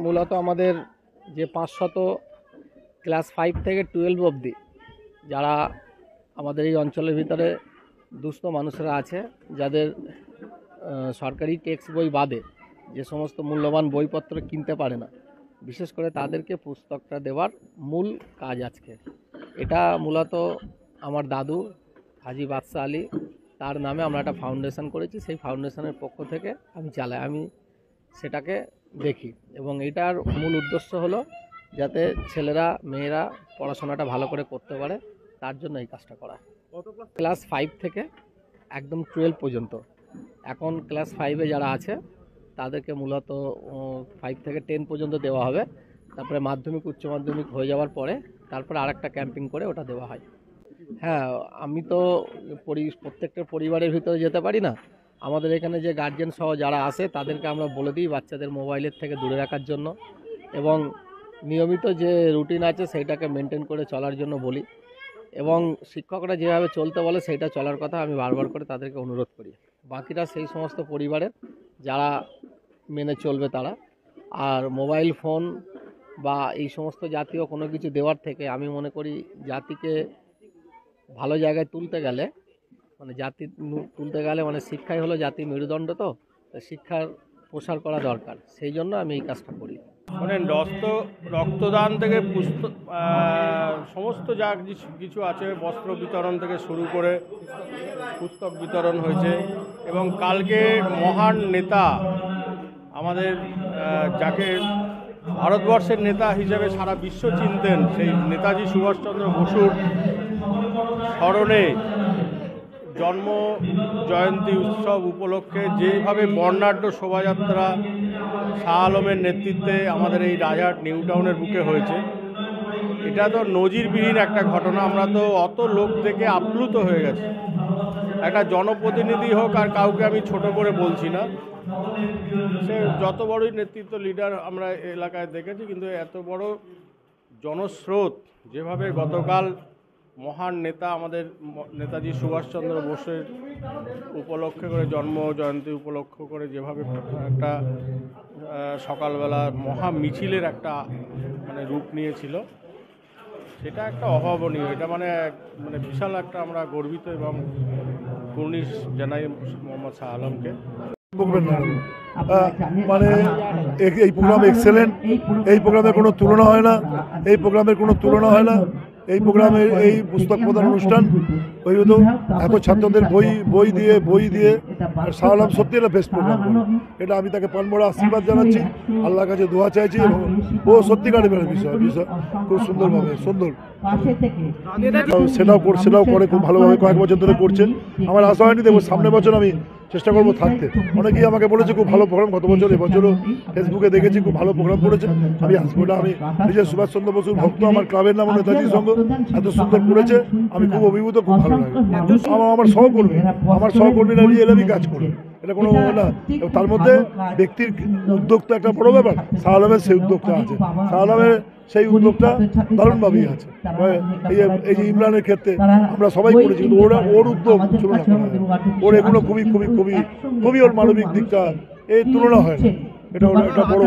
মূলত আমাদের যে 500 ক্লাস 5 থেকে 12 অবধি যারা আমাদের এই অঞ্চলের ভিতরে দুস্থ মানুষেরা আছে, যাদের সরকারি টেক্সট বই বাদে যে সমস্ত মূল্যবান বইপত্র কিনতে পারে না, বিশেষ করে তাদেরকে পুস্তকটা দেওয়ার মূল কাজ আজকে। এটা মূলত আমার দাদু হাজি বাদশাহ আলী, তার নামে আমরা একটা ফাউন্ডেশন করেছি। সেই ফাউন্ডেশনের পক্ষ থেকে আমি চালাই, আমি সেটাকে দেখি, এবং এটার মূল উদ্দেশ্য হলো যাতে ছেলেরা মেয়েরা পড়াশোনাটা ভালো করে করতে পারে, তার জন্য এই কাজটা করা। ক্লাস 5 থেকে একদম 12 পর্যন্ত। এখন ক্লাস 5-এ যারা আছে তাদেরকে মূলত 5 থেকে 10 পর্যন্ত দেওয়া হবে। তারপরে মাধ্যমিক উচ্চ মাধ্যমিক হয়ে যাওয়ার পরে তারপরে আরেকটা ক্যাম্পিং করে ওটা দেওয়া হয়। হ্যাঁ, আমি তো প্রত্যেকটা পরিবারের ভিতরে যেতে পারি না। আমাদের এখানে যে গার্জেন সহ যারা আসে তাদেরকে আমরা বলে দিই বাচ্চাদের মোবাইলের থেকে দূরে রাখার জন্য, এবং নিয়মিত যে রুটিন আছে সেইটাকে মেনটেন করে চলার জন্য বলি, এবং শিক্ষকরা যেভাবে চলতে বলে সেইটা চলার কথা আমি বারবার করে তাদেরকে অনুরোধ করি। বাকিটা সেই সমস্ত পরিবারের যারা মেনে চলবে তারা। আর মোবাইল ফোন বা এই সমস্ত জাতীয় কোনো কিছু দেওয়ার থেকে আমি মনে করি জাতিকে ভালো জায়গায় তুলতে গেলে মানে শিক্ষাই হলো জাতির মেরুদণ্ড। তো শিক্ষার প্রসার করা দরকার, সেই জন্য আমি এই কাজটা করি। মানে রক্তদান থেকে সমস্ত যা কিছু আছে, বস্ত্র বিতরণ থেকে শুরু করে পুস্তক বিতরণ হয়েছে। এবং কালকে মহান নেতা আমাদের, যাকে ভারতবর্ষের নেতা হিসেবে সারা বিশ্ব চিনতেন, সেই নেতাজি সুভাষচন্দ্র বসুর স্মরণে জন্ম জয়ন্তী উৎসব উপলক্ষে যেভাবে বর্ণাঢ্য শোভাযাত্রা শাহ আলমের নেতৃত্বে আমাদের এই রাজারহাট নিউ টাউনের বুকে হয়েছে, এটা তো নজিরবিহীন একটা ঘটনা। আমরা তো অত লোক থেকে আপ্লুত হয়ে গেছি। একটা জনপ্রতিনিধি হোক, আর কাউকে আমি ছোট করে বলছি না, সে যত বড়ই নেতৃত্ব লিডার আমরা এলাকায় দেখেছি, কিন্তু এত বড় জনস্রোত যেভাবে গতকাল মহান নেতা আমাদের নেতাজি সুভাষচন্দ্র বোসের উপলক্ষে করে, জন্ম জয়ন্তী উপলক্ষ করে যেভাবে একটা সকালবেলা মহা মিছিলের একটা রূপ নিয়েছিল, সেটা একটা অভাবনীয়। এটা মানে বিশাল একটা আমরা গর্বিত এবং কুর্নিশ জানাই মোহাম্মদ শাহ আলমকে। এই প্রোগ্রাম এক্সেলেন্ট, এই প্রোগ্রামের কোনো তুলনা হয় না, এই প্রোগ্রামের এই পুস্তক প্রদান অনুষ্ঠান এত ছাত্রদের বই দিয়ে আর শাহ আলম সত্যি এটা বেস্ট প্রোগ্রাম। এটা আমি তাকে প্রাণভরা আশীর্বাদ জানাচ্ছি, আল্লাহর কাছে দোয়া চাইছি, এবং ও সত্যিকারের বিষয় খুব সুন্দরভাবে সেটাও করে খুব ভালোভাবে কয়েক বছর ধরে করছে। আমার আশা হয়নি, দেখবো সামনের বছর আমি চেষ্টা করবো থাকতে। অনেকেই আমাকে বলেছে খুব ভালো প্রোগ্রাম, গত বছর এবছরও ফেসবুকে দেখেছি খুব ভালো প্রোগ্রাম করেছে। আমি আসবো না, আমি নিজের সুভাষচন্দ্র বসুর ভক্ত, আমার ক্লাবের নাম নেতাজি সংঘ, এত সুন্দর করেছে, আমি খুব অভিভূত, খুব ভালো লাগে। আমার সহকর্মীরা নিয়ে এলে আমি কাজ করি, এটা কোনো না। তার মধ্যে ব্যক্তির উদ্যোগ তো একটা বড় ব্যাপার, শাহ আলমের সেই উদ্যোগটা আছে, শাহ আলমের সেই উদ্যোগটা দারুণভাবেই আছে। এই যে ইমরানের ক্ষেত্রে আমরা সবাই করেছি, কিন্তু ওর উদ্যোগ তুলনা করা হয়, ওর এগুলো খুবই খুবই খুবই খুবই ওর মানবিক দিকটা এই তুলনা হয় না, এটা বড়।